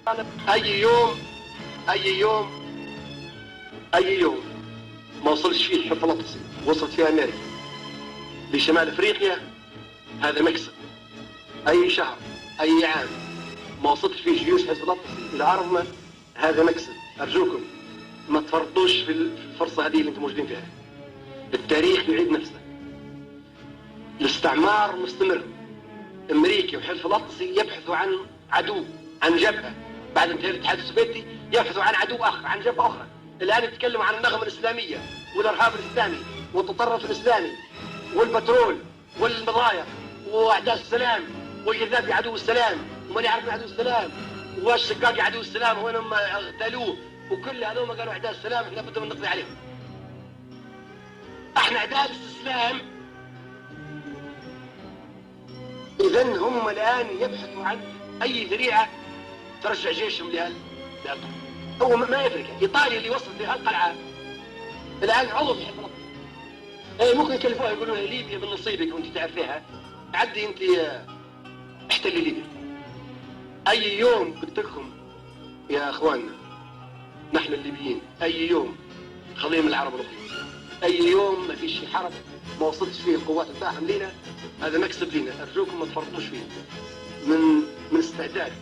اي يوم اي يوم اي يوم ما وصلش فيه الحرب الأطلسي وصلت فيها امريكا لشمال افريقيا هذا مكسب. اي شهر اي عام ما وصلش فيه جيوش حزب الأطلسي الى ارضنا هذا مكسب. ارجوكم ما تفرطوش في الفرصه هذه اللي انتم موجودين فيها. التاريخ يعيد نفسه. الاستعمار مستمر. امريكا وحلف الأطلسي يبحثوا عن عدو، عن جبهه بعد انتهاء الاتحاد السوفيتي، يبحثوا عن عدو اخر، عن جبهه اخرى. الان يتكلموا عن النغمه الاسلاميه والارهاب الاسلامي والتطرف الاسلامي والبترول والمضايق واعداء السلام والقذافي عدو السلام ومن يعرف عدو السلام والشقاقي عدو السلام وينهم اغتالوه، وكل هذول قالوا اعداء السلام احنا بدنا نقضي عليهم. احنا اعداء الاستسلام. اذا هم الان يبحثوا عن اي ذريعه ترجع جيشهم لهالقلعه. هو ما يفرق. ايطاليا اللي وصلت لهالقلعه الان عضو في حزب الأطلسي. اي ممكن يكلفوها يقولوا لها ليبيا من نصيبك وانت تعرفيها، عدي انت احتلي ليبيا. اي يوم قلت لكم يا اخواننا نحن الليبيين، اي يوم خلينا من العرب الاخرين، اي يوم ما فيش حرب ما وصلتش فيه القوات الداعم لينا هذا مكسب لينا. ارجوكم ما تفرطوش فيه. من استعداد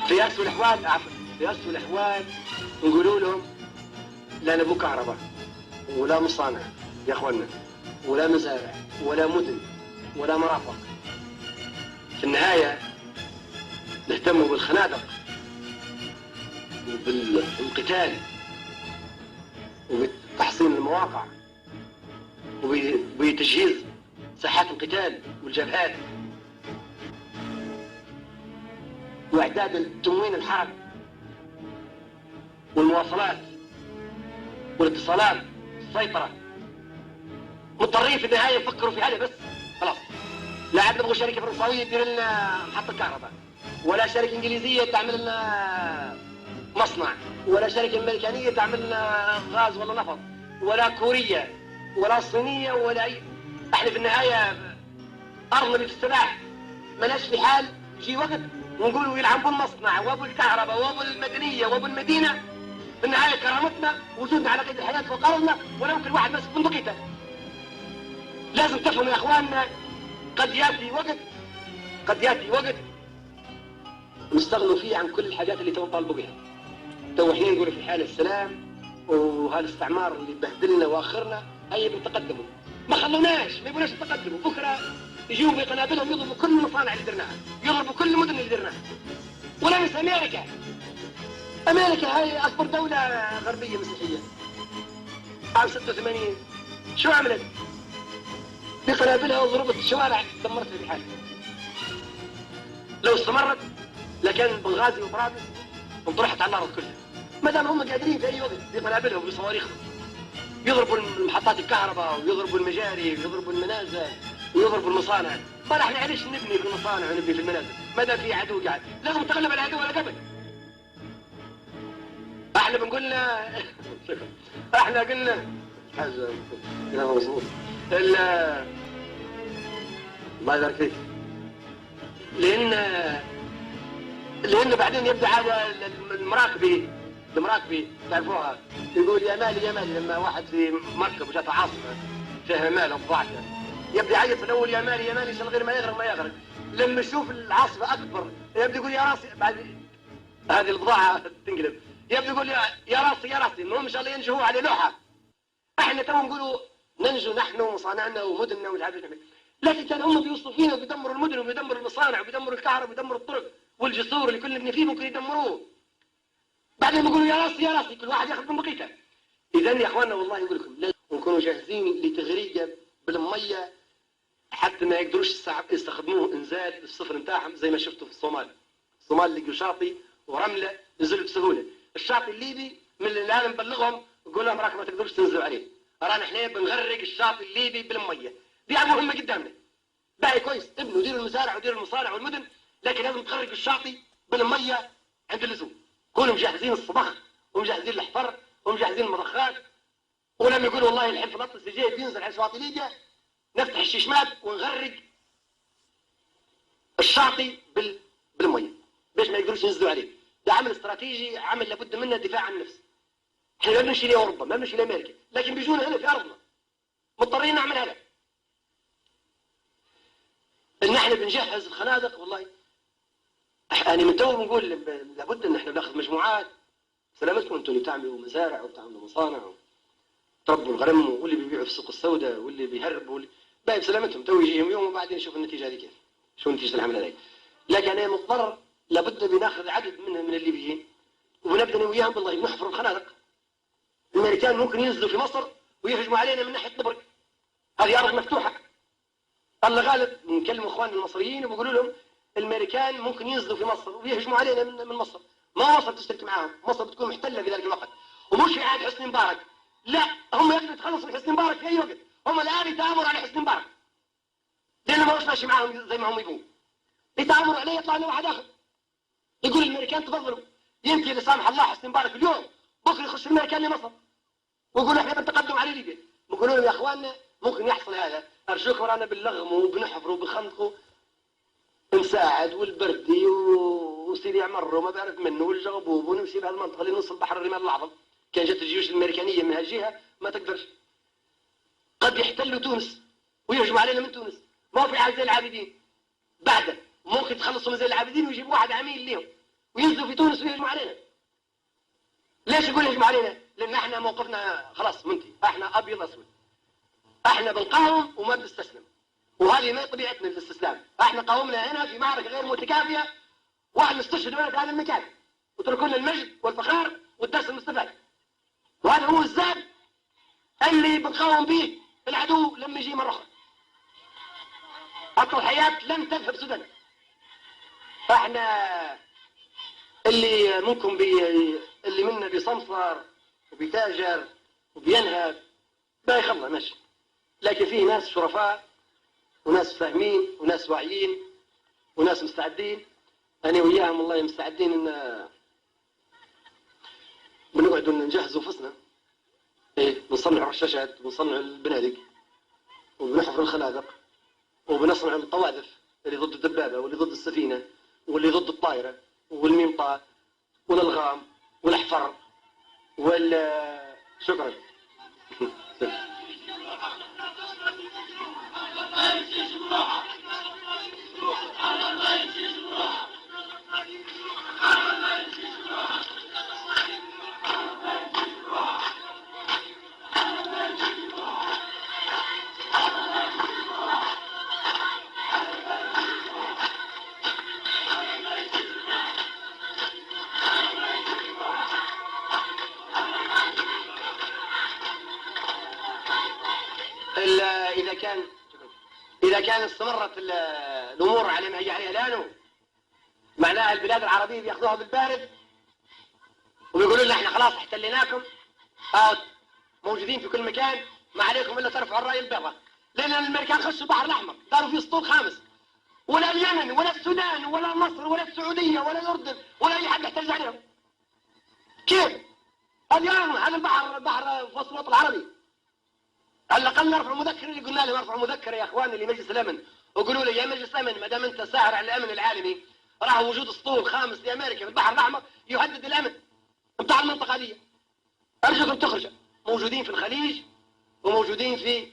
في أسوأ الأحوال. في أسوأ الأحوال نقولوا لهم لا نبو كهرباء ولا مصانع يا أخوانا ولا مزارع ولا مدن ولا مرافق. في النهاية نهتموا بالخنادق وبالقتال وبتحصين المواقع وبتجهيز ساحات القتال والجبهات واعداد تموين الحرب والمواصلات والاتصالات، السيطرة. مضطرين في النهاية يفكروا في هذا بس خلاص. لا عاد نبغى شركة فرنساوية تدير لنا محطة كهرباء، ولا شركة إنجليزية تعمل لنا مصنع، ولا شركة أمريكانية تعمل لنا غاز ولا نفط، ولا كورية ولا صينية ولا أي. احنا في النهاية أرضنا في السلاح ملاش في حال يجي وقت ونقولوا يلعبوا المصنع وابو الكهرباء وابو المدنية وابو المدينة. في النهاية كرامتنا وجودنا على قيد الحياة فوق أرضنا ولا يمكن واحد ماسك بندقيته. لازم تفهموا يا اخواننا قد ياتي وقت نستغنوا فيه عن كل الحاجات اللي تو طالبوا بها. تو الحين نقولوا في حال السلام وهالاستعمار اللي بهدلنا واخرنا هيا بنتقدموا. ما خلوناش، ما يبوناش نتقدموا. بكره يجوا بقنابلهم يضربوا كل المصانع اللي درناها، يضربوا كل المدن اللي درناها. ولا ننسى امريكا. امريكا هاي اكبر دولة غربية مسيحية. عام 86 شو عملت؟ بقنابلها وضربت الشوارع دمرتها في حالها. لو استمرت لكان بنغازي وطرابلس انطرحت على الارض كلها. ما دام هم قادرين في اي وقت بقنابلهم وبصواريخهم يضربوا محطات الكهرباء ويضربوا المجاري ويضربوا المنازل ويضربوا المصانع، ما احنا علاش نبني في المصانع ونبني في المنازل؟ ما دام في عدو قاعد لازم نتغلب على العدو ولا قبل. احنا بنقولنا احنا قلنا حاجه كلام مظبوط. الله يبارك فيك. لان بعدين يبدا هذا المراكبي تعرفوها يقول يا مالي يا مالي. لما واحد في مركب وجات عاصفه فيها مال وضاعته يبدا يعيط في الاول يا مالي يا مالي عشان غير ما يغرق. لما يشوف العاصفه اكبر يبدا يقول يا راسي. بعد هذه البضاعه تنقلب يبدا يقول يا راسي. المهم ان شاء الله ينجحوا على لوحه. احنا تو نقولوا ننجو نحن ومصانعنا ومدننا ومش عارف نعمل، لكن كان هم بيوصلوا فينا وبيدمروا المدن وبيدمروا المصانع وبيدمروا الكهرباء وبيدمروا الطرق والجسور اللي كنا نبني فيه ممكن يدمروه. بعدين بيقولوا يا راسي كل واحد ياخذ بنبقيته. اذا يا اخواننا والله نقول لكم لازم نكونوا جاهزين لتغريقه بالميه حتى ما يقدروش يستخدموه انزال الصفر نتاعهم زي ما شفتوا في الصومال. الصومال لقوا شاطئ ورمله نزلوا بسهوله. الشاطئ الليبي من الان نبلغهم نقول لهم راكم ما تقدروش تنزلوا عليه. رانا احنا بنغرق الشاطئ الليبي بالميه. دي حاجه مهمه قدامنا. باقي كويس ابنوا ديروا المزارع وديروا المصانع والمدن، لكن لازم تغرق الشاطئ بالميه عند اللزوم. كونوا مجهزين الصباغ ومجهزين الحفر ومجهزين المضخات. ولما يقولوا والله الحين في الأطلس جاي بينزل على شواطئ ليبيا نفتح الششمات ونغرق الشاطئ بالميه باش ما يقدروش ينزلوا عليه. ده عمل استراتيجي، عمل لابد منه دفاع عن النفس. احنا ما بنمشي لاوروبا، ما بنمشي لامريكا، لكن بيجونا هنا في ارضنا مضطرين نعمل هذا. ان احنا بنجهز الخنادق. والله انا من تو بنقول لابد ان احنا بناخذ مجموعات. سلامتكم انتم اللي بتعملوا مزارع وبتعملوا مصانع وتربوا الغنم، واللي بيبيعوا في السوق السوداء واللي بيهربوا باقي بسلامتهم. تو يجيهم يوم وبعدين نشوف النتيجه هذه كيف، شو نتيجه العمل هذا. لكن انا مضطر لابد بناخذ عدد من الليبيين ونبدا انا وياهم بالله نحفر الخنادق. الامريكان ممكن ينزلوا في مصر ويهجموا علينا من ناحيه طبرق، هذه ارض مفتوحه. الله غالب نكلم اخواننا المصريين وبقولوا لهم الامريكان ممكن ينزلوا في مصر ويهجموا علينا من مصر. ما مصر تشترك معاهم، مصر بتكون محتله في ذلك الوقت، ومش في عهد حسني مبارك. لا، هم يقدروا يتخلصوا من حسني مبارك في اي وقت. هم الان يتامروا على حسني مبارك لانه ما هوش ماشي معاهم زي ما هم يبون. يتامروا عليه، يطلع لنا واحد اخر يقول الامريكان تفضلوا. يمكن لا سامح الله حسني مبارك اليوم بكره يخش الامريكان لمصر ويقولوا احنا بنتقدم على ليبيا. بقولوا لهم يا اخواننا ممكن يحصل هذا، ارجوكم رانا بنلغموا وبنحفروا وبنخندقوا نساعد، والبردي وسيدي عمر وما بعرف منه والجغبوب، ونمشي بهالمنطقه اللي نص البحر الرمال الاعظم. كان جت الجيوش الامريكانيه من هالجهه ما تقدرش. قد يحتلوا تونس ويهجموا علينا من تونس. ما في حاجه زي العابدين بعده، ممكن تخلصوا من زي العابدين ويجيبوا واحد عميل ليهم وينزلوا في تونس ويهجموا علينا. ليش يقول يهجموا علينا؟ لان احنا موقفنا خلاص منتهي، احنا ابيض اسود. احنا بنقاوم وما بنستسلم، وهذه ما طبيعتنا الاستسلام. احنا قاومنا هنا في معركه غير متكافئه، واحنا استشهدوا هنا في هذا المكان وتركوا لنا المجد والفخار والدرس المستفاد. وهذا هو الزاد اللي بنقاوم به العدو لما يجي مره اخرى. التضحيات لن تذهب سدى. احنا اللي ممكن اللي منا بيصنفر وبيتاجر وبينهب بيخلى ماشي، لكن فيه ناس شرفاء وناس فاهمين وناس واعيين وناس مستعدين. انا وياهم والله مستعدين ان بنقعد نجهز انفسنا. ايه، بنصنع رشاشات وبنصنع البنادق وبنحفر الخنادق وبنصنع القواذف اللي ضد الدبابه واللي ضد السفينه واللي ضد الطائره والمنطاد والالغام والاحفر شكرا. إذا كان استمرت الأمور على ما هي عليها الآن، معناها البلاد العربية بياخذوها بالبارد وبيقولوا لنا احنا خلاص احتليناكم، موجودين في كل مكان، ما عليكم إلا ترفعوا الراية البيضاء. لأن الأمريكان خشوا البحر الأحمر داروا فيه سطول خامس، ولا اليمن ولا السودان ولا مصر ولا السعودية ولا الأردن ولا أي حد يحتج عليهم. كيف؟ اليوم هذا البحر في وسط الوطن العربي. على الاقل نرفع مذكره. اللي قلنا لهم ارفعوا مذكره يا اخواني لمجلس الامن وقولوا لي يا مجلس الامن ما دام انت ساهر على الامن العالمي، راح وجود اسطول خامس لامريكا في البحر الاحمر يهدد الامن بتاع المنطقه دي. ارجوكم تخرجوا. موجودين في الخليج وموجودين في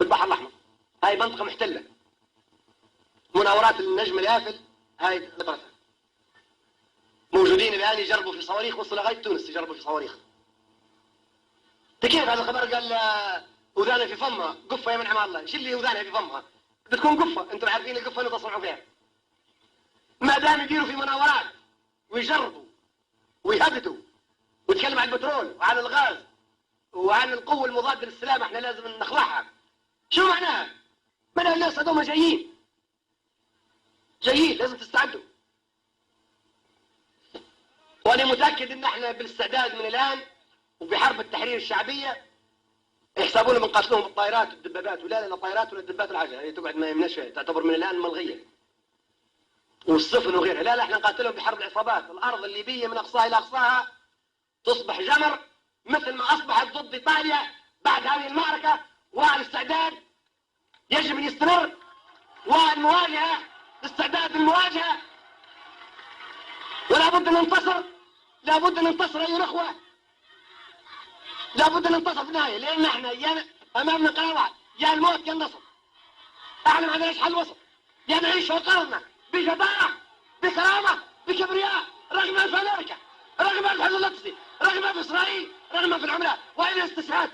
البحر الاحمر، هاي منطقه محتله. مناورات النجم اليافل هاي نقرتها. موجودين الان يجربوا في صواريخ وصلوا لغايه تونس، يجربوا في صواريخ. كيف هذا الخبر؟ قال وذانها في فمها قفه يا من عمال الله. شو اللي وذانها في فمها؟ بتكون قفه، انتم عارفين القفه اللي تصنعوا فيها. ما دام يديروا في مناورات ويجربوا ويهددوا ويتكلم عن البترول وعن الغاز وعن القوه المضاده للسلام احنا لازم نخضعها. شو معناها؟ معناها الناس هذول جايين لازم تستعدوا. وانا متاكد ان احنا بالاستعداد من الان وبحرب التحرير الشعبية يحسبون بنقاتلهم بالطائرات والدبابات، ولا الطائرات ولا الدبابات العجلة هي تقعد ما يمناش تعتبر من الآن ملغية، والسفن وغيرها. لا احنا نقاتلهم بحرب العصابات. الأرض الليبية من أقصاها إلى أقصاها تصبح جمر مثل ما أصبحت ضد إيطاليا بعد هذه المعركة. والاستعداد يجب أن يستمر، والمواجهة استعداد للمواجهة، ولا بد ان ننتصر، لا بد ان ننتصر ايها الاخوة، لا بد ان ننتصر في النهاية، لان احنا يا امامنا قرار واحد، يا الموت يا النصر. احنا ما عندناش حل وسط، يا نعيش في قرارنا بجدارة بكرامة بكبرياء، رغم في امريكا، رغم في الحدود الاقصي، رغم في اسرائيل، رغم في العملاء والى الاستشهاد.